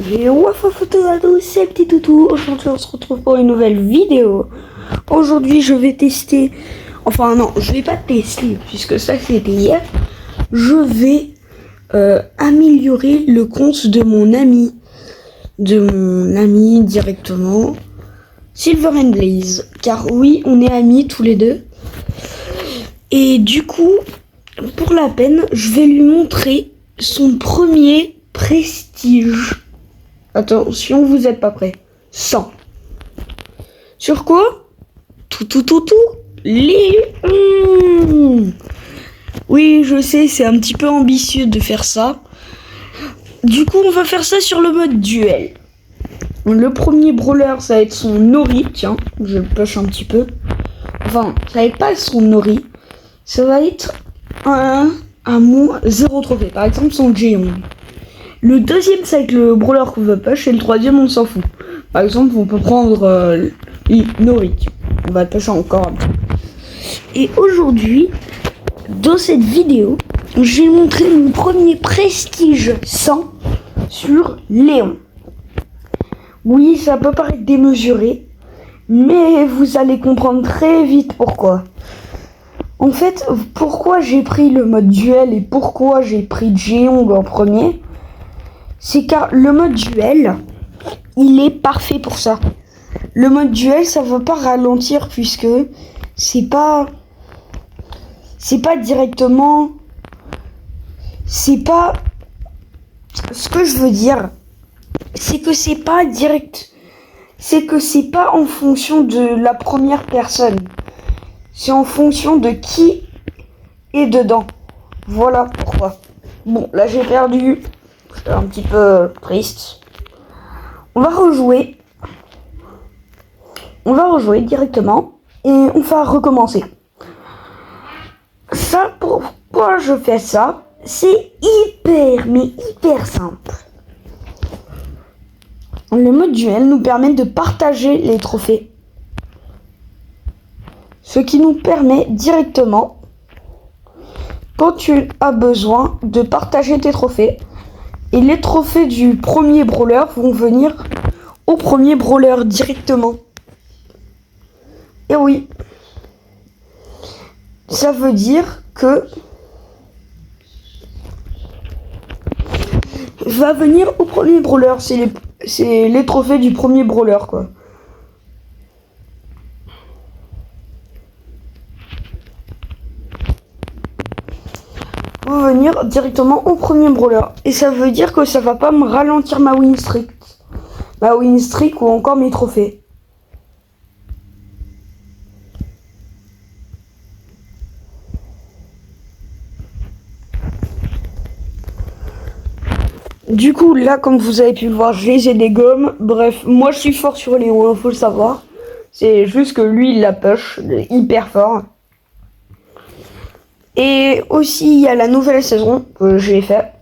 Et waf photo à tous, c'est petit toutou. Aujourd'hui on se retrouve pour une nouvelle vidéo. Aujourd'hui je vais tester, enfin non, je vais pas tester puisque ça c'était hier. Je vais améliorer le compte de mon ami, directement, Silver and Blaze. Car oui, on est amis tous les deux. Et du coup, pour la peine, je vais lui montrer son premier prestige. Attention, vous êtes pas prêts. 100. Sur quoi? Tout. Les... Oui, je sais, c'est un petit peu ambitieux de faire ça. Du coup, on va faire ça sur le mode duel. Le premier brawler, ça va être son Nori. Tiens, je push un petit peu. Enfin, ça va être pas son Nori. Ça va être un moins 0 trophée. Par exemple, son Jeong. Le deuxième, ça va être le brawler qu'on veut push. Et le troisième, on s'en fout. Par exemple, on peut prendre Nori. On va push encore un peu. Et aujourd'hui, dans cette vidéo, je vais montrer mon premier prestige 100 sur Léon. Oui, ça peut paraître démesuré, mais vous allez comprendre très vite pourquoi. En fait, pourquoi j'ai pris le mode duel et pourquoi j'ai pris Jeong en premier, c'est car le mode duel, il est parfait pour ça. Le mode duel, ça ne va pas ralentir puisque c'est pas directement... C'est pas... Ce que je veux dire, c'est que c'est pas direct. C'est que c'est pas en fonction de la première personne. C'est en fonction de qui est dedans. Voilà pourquoi. Bon, là j'ai perdu. J'étais un petit peu triste. On va rejouer. On va rejouer directement. Et on va recommencer. Ça, pourquoi je fais ça? C'est hyper simple. Le mode duel nous permet de partager les trophées. Ce qui nous permet directement, quand tu as besoin, de partager tes trophées. Et les trophées du premier brawler vont venir au premier brawler directement. Et oui. Ça veut dire que va venir au premier brawler. C'est les trophées du premier brawler, quoi. Va venir directement au premier brawler. Et ça veut dire que ça va pas me ralentir ma win streak. Ma win streak ou encore mes trophées. Du coup, là, comme vous avez pu le voir, je les ai des gommes. Bref, moi, je suis fort sur Léon, faut le savoir. C'est juste que lui, il la push, il est hyper fort. Et aussi, il y a la nouvelle saison que j'ai fait.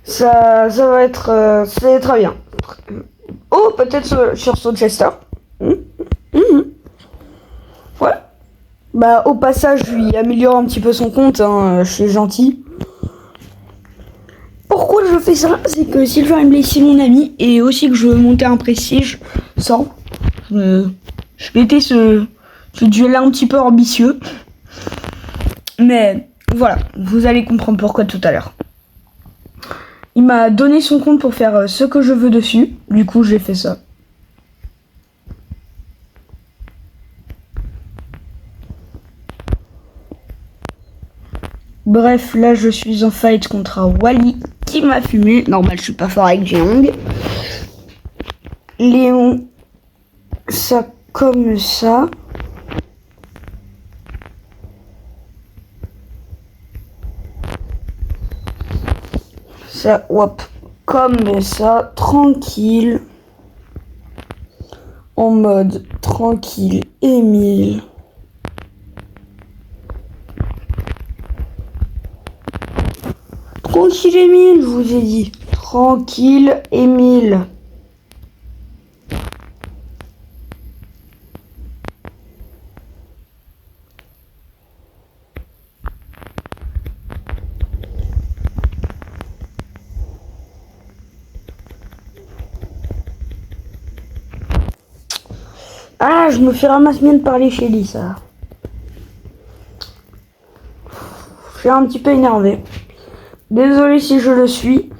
Ça va être c'est très bien. Oh, peut-être sur Soulchester. Ouais. Bah, au passage, je lui améliore un petit peu son compte, hein, je suis gentil. Pourquoi je fais ça? C'est que Silver and Blaze, c'est mon ami, et aussi que je veux monter un prestige 100. Je mettais ce duel-là un petit peu ambitieux. Mais voilà, vous allez comprendre pourquoi tout à l'heure. Il m'a donné son compte pour faire ce que je veux dessus. Du coup, j'ai fait ça. Bref, là, je suis en fight contre un Wally qui m'a fumé. Normal, je suis pas fort avec Jeong. Léon, ça comme ça. Ça, hop, comme ça, tranquille. En mode tranquille, Émile. Tranquille, Émile, je vous ai dit. Tranquille, Émile. Ah, je me fais ramasse bien de parler chez lui, ça. Je suis un petit peu énervé. Désolé si je le suis.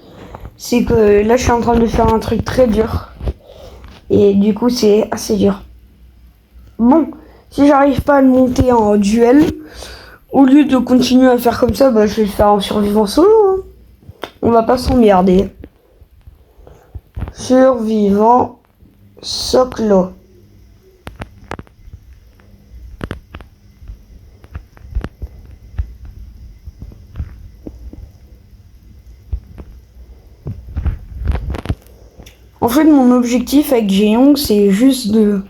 C'est que là, je suis en train de faire un truc très dur. Et du coup, c'est assez dur. Bon, si j'arrive pas à le monter en duel, au lieu de continuer à faire comme ça, bah, je vais le faire en survivant solo. Hein. On va pas s'emmerder. Survivant solo. En fait, mon objectif avec Jeong, c'est juste de...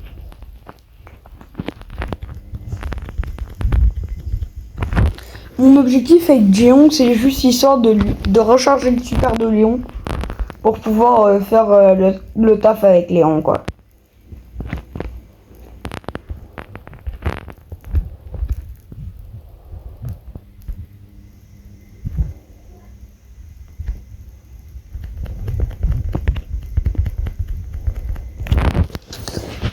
Mon objectif avec Jeong, c'est juste histoire de recharger le super de Léon pour pouvoir faire le taf avec Léon, quoi.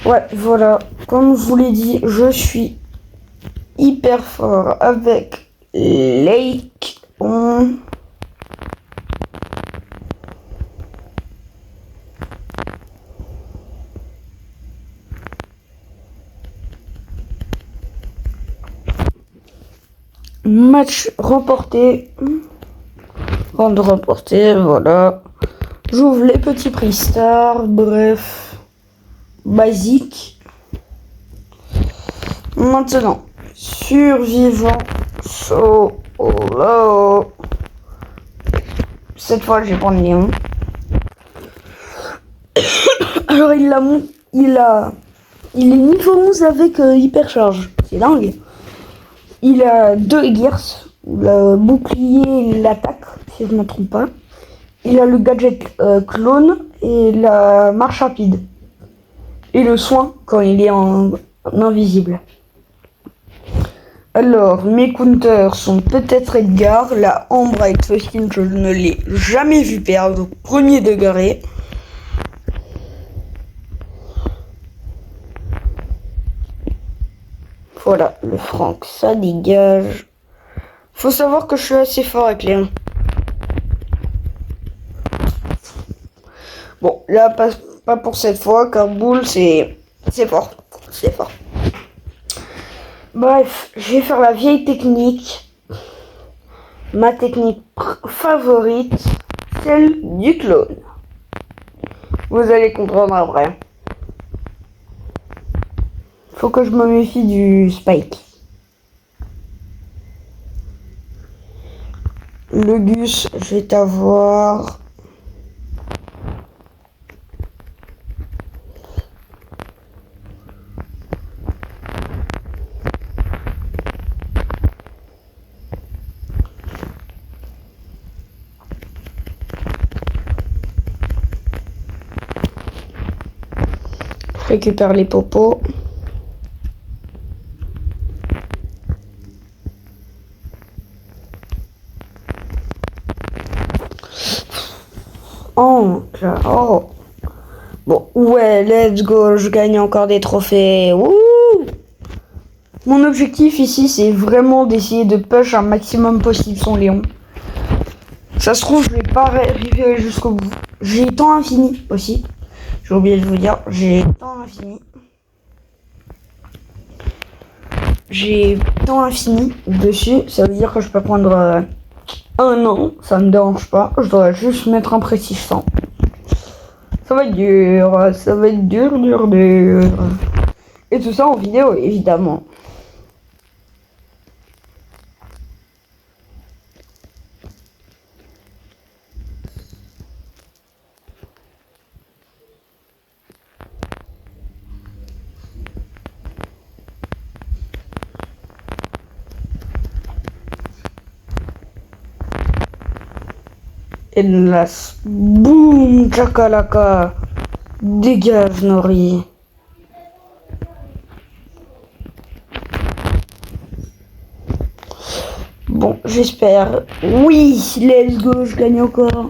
Ouais, voilà. Comme je vous l'ai dit, je suis hyper fort avec Lake. Match remporté. Avant de remporter, voilà. J'ouvre les petits prix stars, bref. Basique. Maintenant, survivant solo. Cette fois, je vais prendre Léon. Alors, il est niveau 11 avec hypercharge. C'est dingue. Il a 2 gears, le bouclier et l'attaque, si je ne me trompe pas. Il a le gadget clone et la marche rapide. Et le soin quand il est en invisible. Alors, mes counters sont peut-être Edgar, la Ambre avec ce skin, je ne l'ai jamais vu perdre, premier degré. Voilà, le Franck, ça dégage. Faut savoir que je suis assez fort avec Léon. Bon, là, pas pour cette fois, car Boule, c'est fort. C'est fort. Bref, je vais faire la vieille technique. Ma technique favorite, celle du clone. Vous allez comprendre après. Faut que je me méfie du Spike. Le Gus, je vais t'avoir. Je récupère les popos. Oh. Bon, ouais, let's go, je gagne encore des trophées. Wouh! Mon objectif ici, c'est vraiment d'essayer de push un maximum possible son Léon. Ça se trouve, je vais pas arriver jusqu'au bout. J'ai temps infini aussi. J'ai oublié de vous dire, j'ai temps infini. J'ai temps infini dessus, ça veut dire que je peux prendre un an, ça me dérange pas. Je dois juste mettre un précis 100. Ça va être dur, ça va être dur. Et tout ça en vidéo, évidemment. Hélas, boum, chakalaka, dégage Nori. Bon, j'espère. Oui, let's go, je gagne encore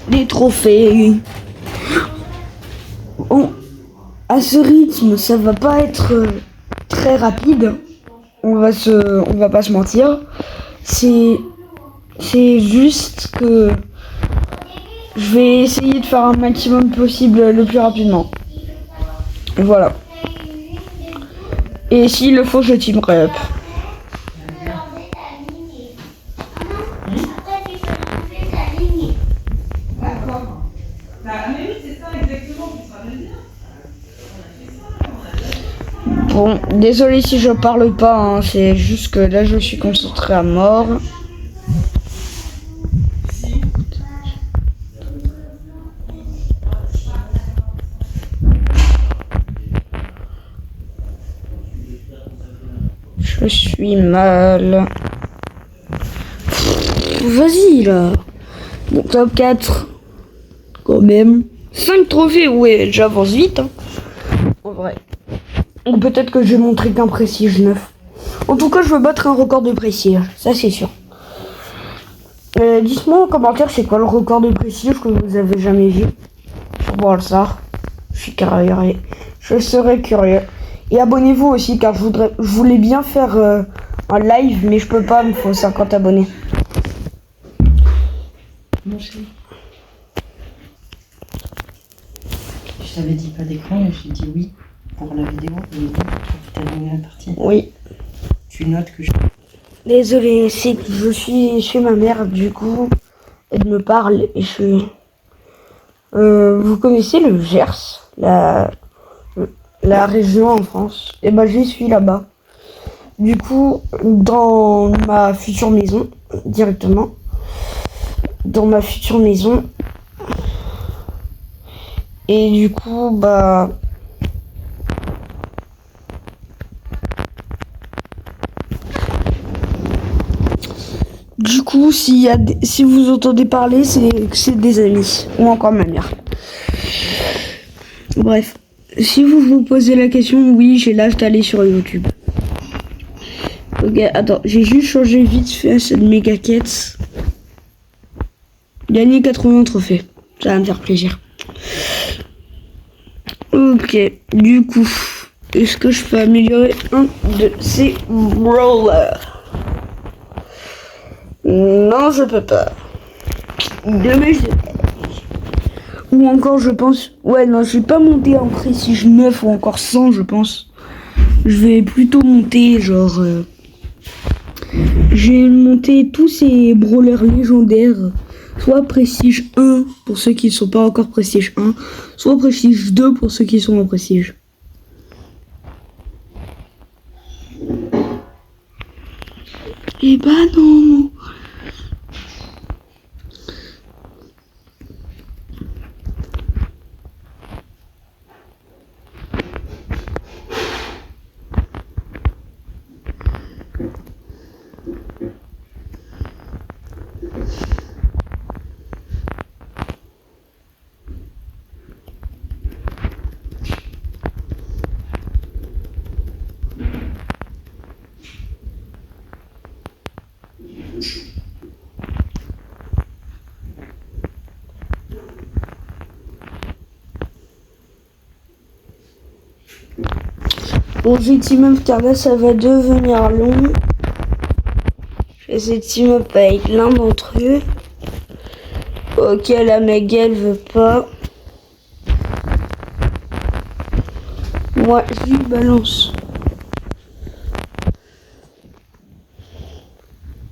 des trophées. Bon, à ce rythme, ça va pas être très rapide. On va pas se mentir. C'est juste que je vais essayer de faire un maximum possible le plus rapidement. Voilà. Et s'il le faut, je teamerai up. Bon, désolé si je parle pas, hein, c'est juste que là je suis concentré à mort. Je suis mal. Vas-y là. Bon, top 4. Quand même. 5 trophées, ouais, j'avance vite. Hein. En vrai. Ou peut-être que je vais montrer qu'un prestige 9. En tout cas, je veux battre un record de prestige. Ça, c'est sûr. Dites-moi en commentaire, c'est quoi le record de prestige que vous avez jamais vu sur Brawl-Stars. Je suis curieux. Je serais curieux. Et abonnez-vous aussi, car je voulais bien faire un live, mais je peux pas, il me faut 50 abonnés. Mon chéri. Je t'avais dit pas d'écran et j'ai dit oui pour la vidéo. Et oui, pour terminer la partie. Oui. Tu notes que je... Désolé, c'est que je suis chez ma mère, du coup, elle me parle et je... vous connaissez le Gers, la région en France? Et ben j'y suis là-bas. Du coup, dans ma future maison, directement. Dans ma future maison. Et du coup, bah... Du coup, si vous entendez parler, c'est que c'est des amis. Ou encore ma mère. Bref. Si vous vous posez la question, oui, j'ai l'âge d'aller sur YouTube. Ok, attends, j'ai juste changé vite fait à cette méga quête. Gagner 80 trophées. Ça va me faire plaisir. Ok, du coup, est-ce que je peux améliorer un de ces brawlers? Non, je peux pas. Dommage. Ou encore, je pense... Ouais, non, je vais pas monter en prestige 9 ou encore 100, je pense. Je vais plutôt monter, genre... J'ai monté tous ces brawlers légendaires. Soit prestige 1 pour ceux qui ne sont pas encore prestige 1. Soit prestige 2 pour ceux qui sont en prestige. Et bah non. Bon, j'ai team up car là ça va devenir long. Je vais essayer de team up avec l'un d'entre eux. Ok, la méga elle veut pas. Moi, je lui balance.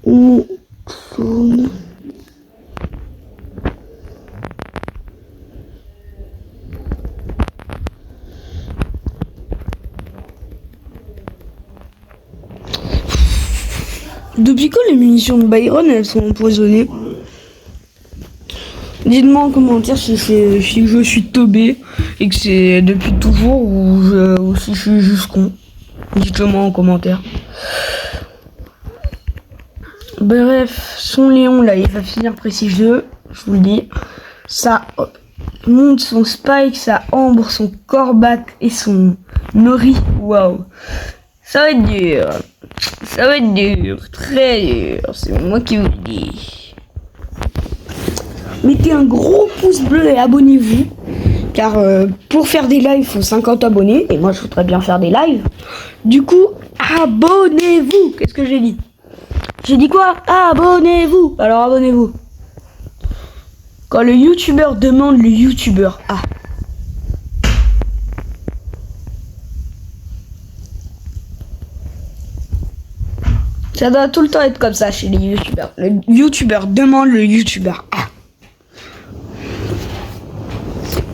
Une faune. Depuis quand les munitions de Byron elles sont empoisonnées? Dites-moi en commentaire si je suis teubé et que c'est depuis toujours ou si je suis juste con. Dites-le moi en commentaire. Bref, son Léon là il va finir prestige 2, je vous le dis. Ça monte son Spike, sa Ambre, son Corbat et son Nori. Waouh. Ça va être dur. Ça va être dur, très dur. C'est moi qui vous le dis. Mettez un gros pouce bleu et abonnez-vous. Car pour faire des lives, il faut 50 abonnés. Et moi, je voudrais bien faire des lives. Du coup, abonnez-vous. Qu'est-ce que j'ai dit? J'ai dit quoi? Abonnez-vous. Alors, abonnez-vous. Quand le youtubeur demande, le youtubeur a. Ça doit tout le temps être comme ça chez les youtubeurs. Le youtubeur demande, le youtubeur a.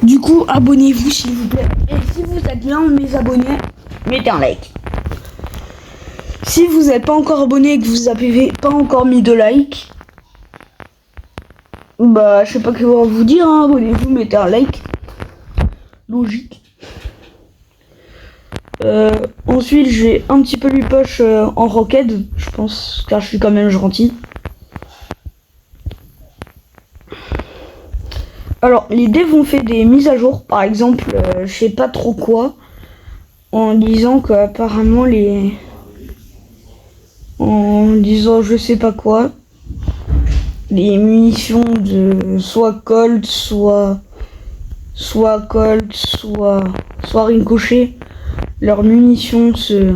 Du coup, abonnez-vous s'il vous plaît. Et si vous êtes l'un de mes abonnés, mettez un like. Si vous n'êtes pas encore abonné et que vous n'avez pas encore mis de like, bah je sais pas quoi vous dire, hein. Abonnez-vous, mettez un like. Logique. Ensuite, j'ai un petit peu lui poche en rocket, je pense, car je suis quand même gentil. Alors, les devs ont fait des mises à jour, par exemple, je sais pas trop quoi, en disant qu'apparemment en disant je sais pas quoi, les munitions de soit Colt, soit Colt, soit Ricochet, leurs munitions se...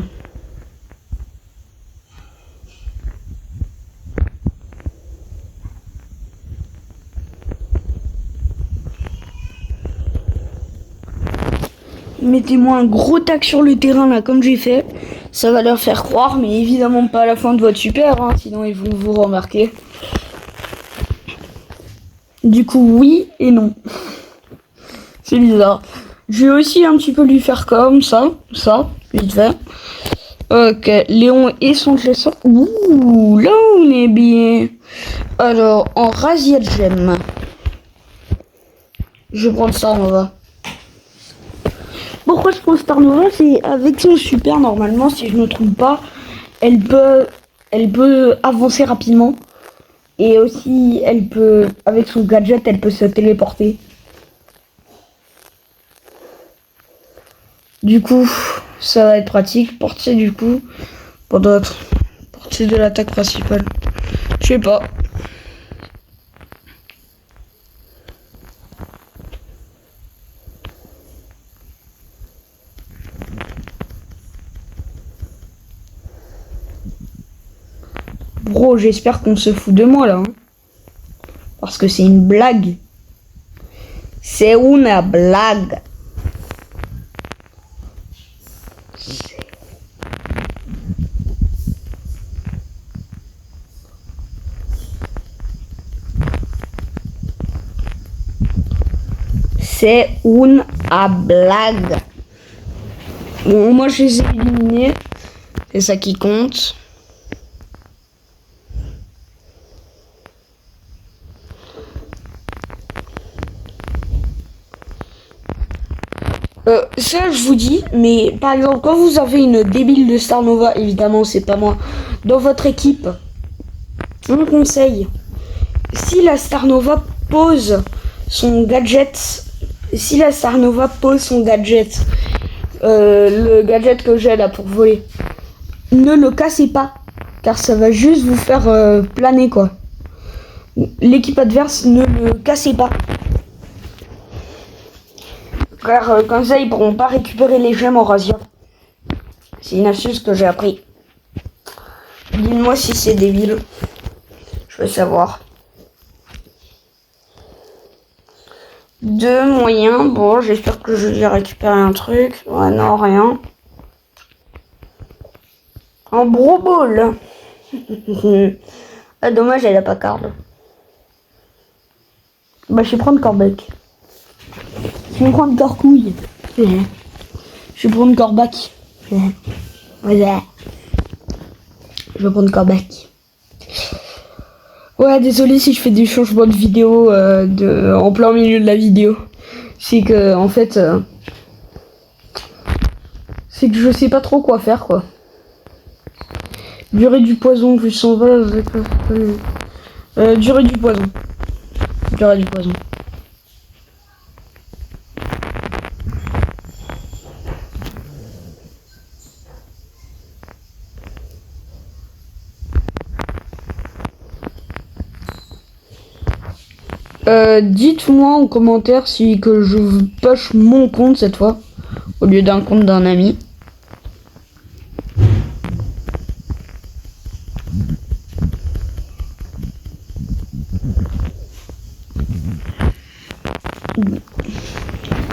Mettez-moi un gros tac sur le terrain là comme j'ai fait. Ça va leur faire croire, mais évidemment pas à la fin de votre super, hein, sinon ils vont vous remarquer. Du coup oui et non. C'est bizarre. Je vais aussi un petit peu lui faire comme ça, vite fait. Ok, Léon et son gestion. Ouh, là on est bien. Alors, en razzia de gemme. Je vais prendre ça, on va. Pourquoi je prends Star Nova? C'est avec son super, normalement, si je ne me trompe pas, elle peut avancer rapidement. Et aussi, elle peut, avec son gadget, elle peut se téléporter. Du coup, ça va être pratique. Portée du coup, pour d'autres. Portée de l'attaque principale. Je sais pas. Bro, j'espère qu'on se fout de moi là. Hein. Parce que c'est une blague. C'est une blague. C'est une blague. Bon, moi je les ai éliminés. C'est ça qui compte. Ça je vous dis, mais par exemple quand vous avez une débile de Star Nova, évidemment c'est pas moi, dans votre équipe, un conseil, si la Star Nova pose son gadget, le gadget que j'ai là pour voler, ne le cassez pas, car ça va juste vous faire planer quoi. L'équipe adverse, ne le cassez pas. Car comme ça, ils pourront pas récupérer les gemmes en razzia. C'est une astuce que j'ai appris. Dites-moi si c'est débile. Je veux savoir. Deux moyens. Bon, j'espère que je vais récupérer un truc. Ouais, non, rien. Un gros bol. Ah, dommage, elle a pas carte. Bah, je vais prendre Corbec. Je vais prendre Corcouille. Je vais prendre Corbac. Voilà. Je vais prendre Corbac. Ouais, désolé si je fais des changements de vidéo en plein milieu de la vidéo. C'est que, en fait, c'est que je sais pas trop quoi faire, quoi. Durée du poison, plus 120. Durée du poison. Durée du poison. Dites-moi en commentaire si que je push mon compte cette fois au lieu d'un compte d'un ami.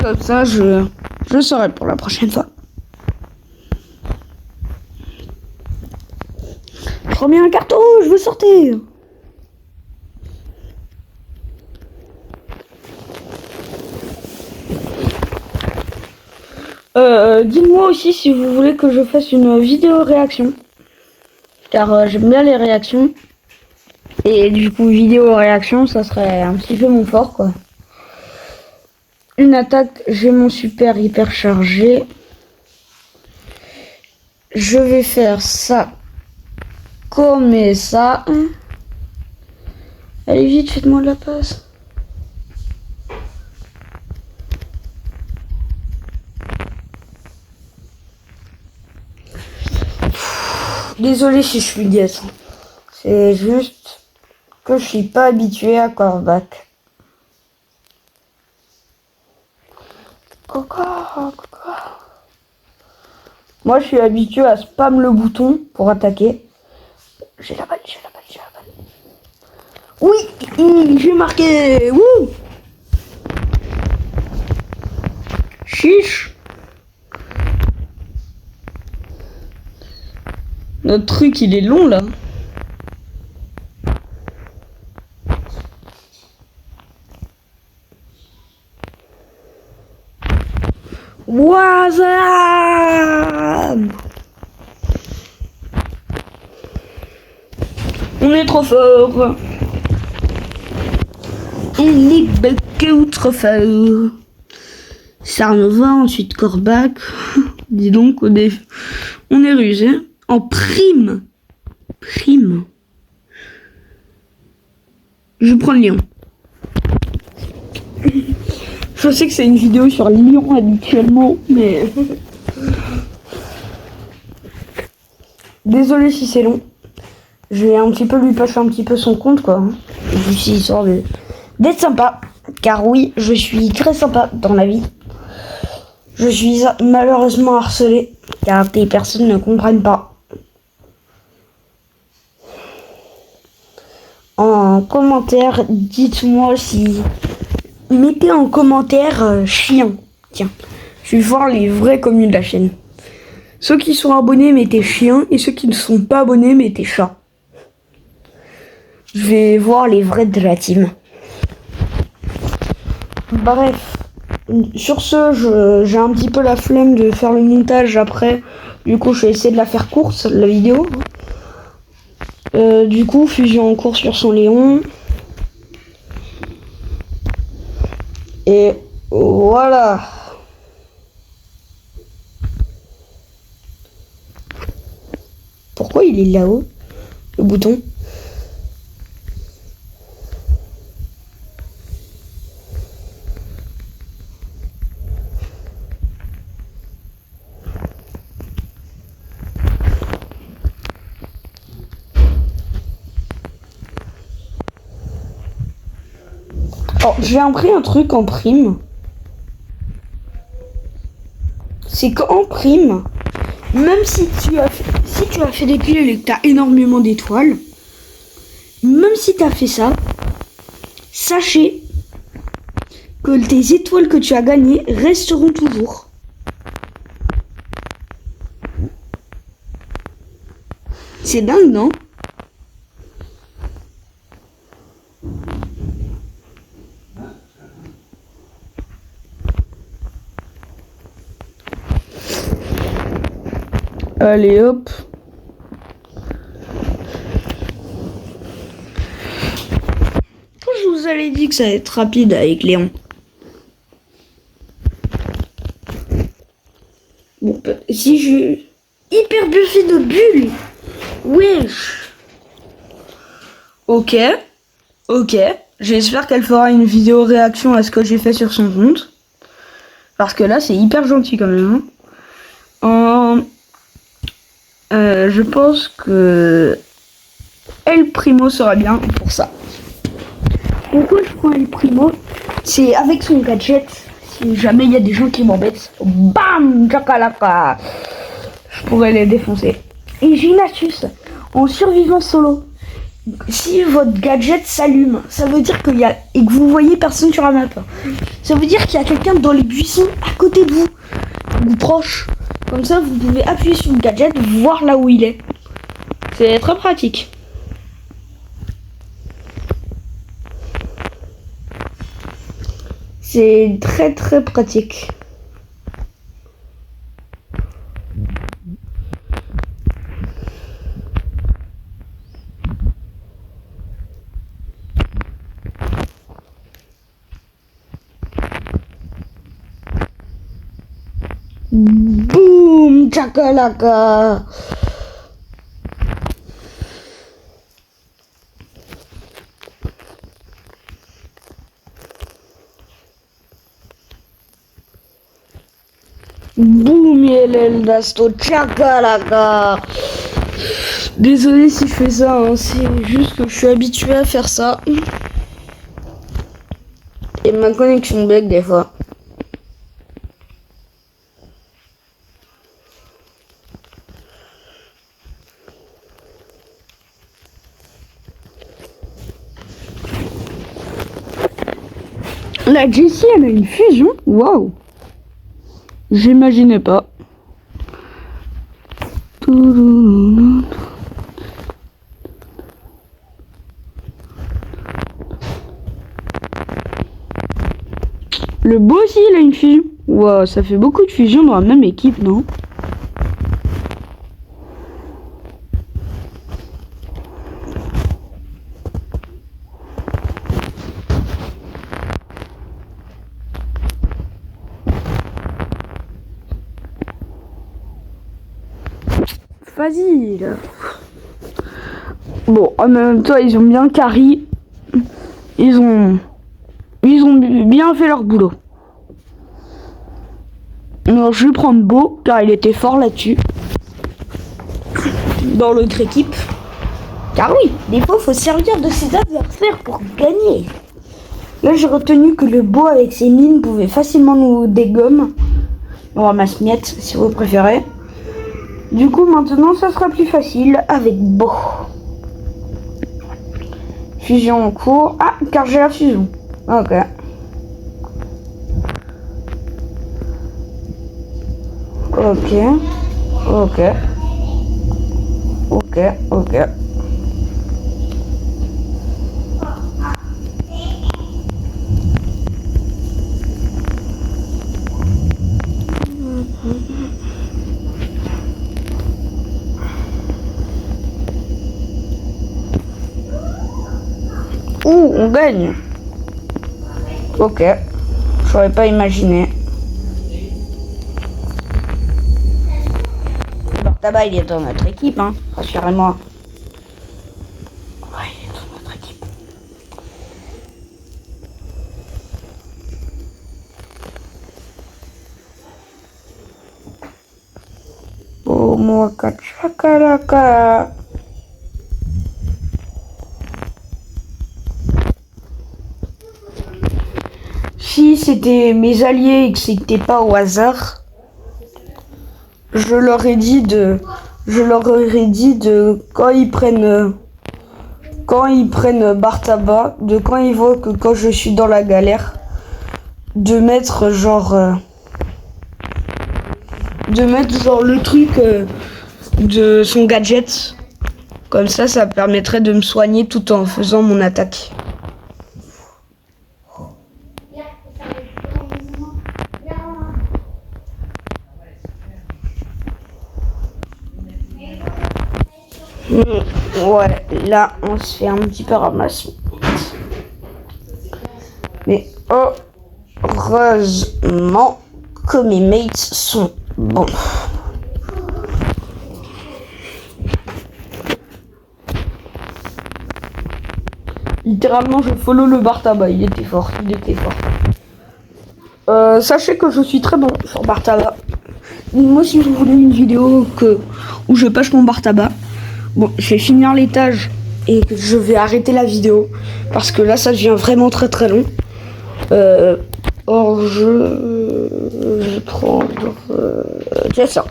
Comme ça, je saurai pour la prochaine fois. Je remets un carton, je veux sortir. Dites-moi aussi si vous voulez que je fasse une vidéo réaction. Car j'aime bien les réactions. Et du coup, vidéo réaction, ça serait un petit peu mon fort, quoi. Une attaque, j'ai mon super hyper chargé. Je vais faire ça comme ça. Allez vite, faites-moi de la passe. Désolé si je suis guette. C'est juste que je suis pas habitué à quarterback. Coca. Moi, je suis habitué à spam le bouton pour attaquer. J'ai la balle. Oui, j'ai marqué. Wouh. Chiche. Notre truc, il est long, là. Wazam. On est trop fort. On est beaucoup trop fort. Sarnova, ensuite Corbac. Dis donc, on est rusé. En prime. Je prends le lion. Je sais que c'est une vidéo sur Lyon habituellement, mais... Désolé si c'est long. Je vais un petit peu lui passer un petit peu son compte, quoi. Juste histoire d'être sympa. Car oui, je suis très sympa dans la vie. Je suis malheureusement harcelé, car des personnes ne comprennent pas. En commentaire, dites-moi si... Mettez en commentaire chien. Tiens, je vais voir les vrais communs de la chaîne. Ceux qui sont abonnés, mettez chien. Et ceux qui ne sont pas abonnés, mettez chat. Je vais voir les vrais de la team. Bref. Sur ce, j'ai un petit peu la flemme de faire le montage après. Du coup, je vais essayer de la faire courte, la vidéo. Du coup, fusion en cours sur son Léon. Et voilà. Pourquoi il est là-haut, le bouton? Oh, j'ai appris un truc en prime. C'est qu'en prime, même si tu as fait des kills et que tu as énormément d'étoiles, même si tu as fait ça, sachez que tes étoiles que tu as gagnées resteront toujours. C'est dingue, non? Allez hop. Je vous avais dit que ça allait être rapide avec Léon. Bon, si je... Hyper buffet de bulles. Wesh. Ok. J'espère qu'elle fera une vidéo réaction à ce que j'ai fait sur son compte. Parce que là, c'est hyper gentil quand même. Hein. Je pense que El Primo sera bien pour ça. Pourquoi je prends El Primo? C'est avec son gadget. Si jamais il y a des gens qui m'embêtent, bam, chakalaka, je pourrais les défoncer. Et j'ai une astuce. En survivant solo, si votre gadget s'allume, ça veut dire qu'il y a et que vous voyez personne sur la map. Ça veut dire qu'il y a quelqu'un dans les buissons à côté de vous ou proche. Comme ça, vous pouvez appuyer sur le gadget, voir là où il est. C'est très pratique. C'est très très pratique. Boum, chakalaka. Boum, el dasto, chakalaka. Désolé si je fais ça, hein, c'est juste que je suis habitué à faire ça. Et ma connexion bug des fois. La Jessie, elle a une fusion. Waouh. J'imaginais pas. Le beau aussi, il a une fusion. Waouh, ça fait beaucoup de fusions dans la même équipe, non? Facile. Bon, en même temps, ils ont bien carry. Ils ont bien fait leur boulot. Alors, je vais prendre Beau, car il était fort là-dessus. Dans l'autre équipe. Car oui, des fois, il faut servir de ses adversaires pour gagner. Là, j'ai retenu que le Beau, avec ses mines, pouvait facilement nous dégommer. On ramasse miettes, si vous préférez. Du coup, maintenant, ça sera plus facile avec Beau. Fusion en cours. Ah, car j'ai la fusion. Ok. Ok. Ok. Ok. Ok. Ouh, on gagne. Ok. J'aurais pas imaginé. Bartaba, il est dans notre équipe, hein. Rassurez-moi. Ouais, il est dans notre équipe. Oh, moi, chakalaka. Si c'était mes alliés et que c'était pas au hasard, je leur aurais dit de quand ils prennent Bartaba, de quand ils voient que quand je suis dans la galère, de mettre genre le truc de son gadget. Comme ça permettrait de me soigner tout en faisant mon attaque. Ouais, là on se fait un petit peu ramasser. Mais heureusement que mes mates sont bons. Littéralement, je follow le Bartaba, il était fort. Sachez que je suis très bon sur Bartaba. Moi, si vous voulez une vidéo où je pêche mon Bartaba, bon, je vais finir l'étage et que je vais arrêter la vidéo parce que là ça devient vraiment très très long. Or je vais prendre c'est ça.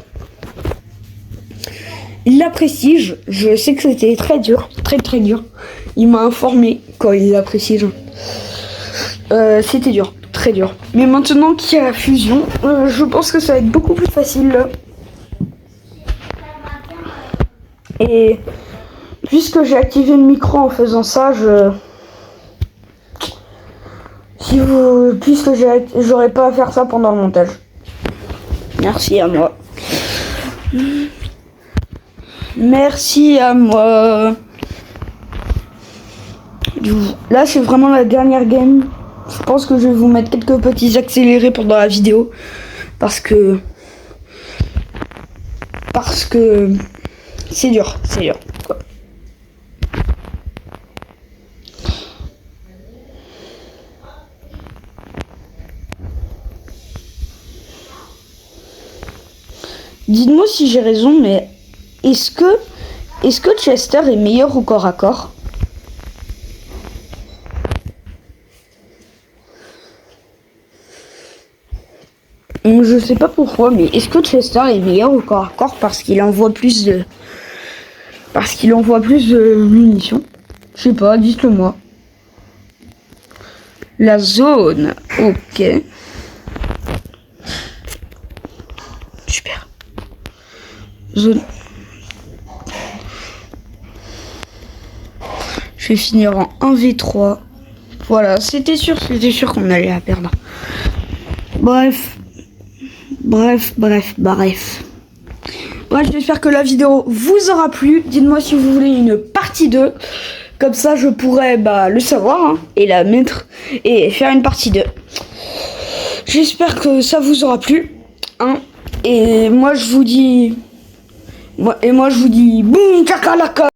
La Prestige, je sais que c'était très dur, très dur. Il m'a informé quand il la Prestige. C'était dur, très dur. Mais maintenant qu'il y a la fusion, je pense que ça va être beaucoup plus facile. Et puisque j'ai activé le micro en faisant ça, puisque j'aurais pas à faire ça pendant le montage. Merci à moi. Merci à moi. Là, c'est vraiment la dernière game. Je pense que je vais vous mettre quelques petits accélérés pendant la vidéo. Parce que c'est dur, quoi. Dites-moi si j'ai raison, mais est-ce que Chester est meilleur au corps à corps? Je sais pas pourquoi, mais est-ce que Chester est meilleur au corps à corps parce qu'il envoie plus de munitions? Je sais pas, dites-le moi. La zone, ok. Super. Zone. Je vais finir en 1v3. Voilà, c'était sûr qu'on allait la perdre. Bref, j'espère que la vidéo vous aura plu. Dites-moi si vous voulez une partie 2. Comme ça, je pourrais le savoir hein, et la mettre et faire une partie 2. J'espère que ça vous aura plu. Hein, et moi, je vous dis... boum, caca,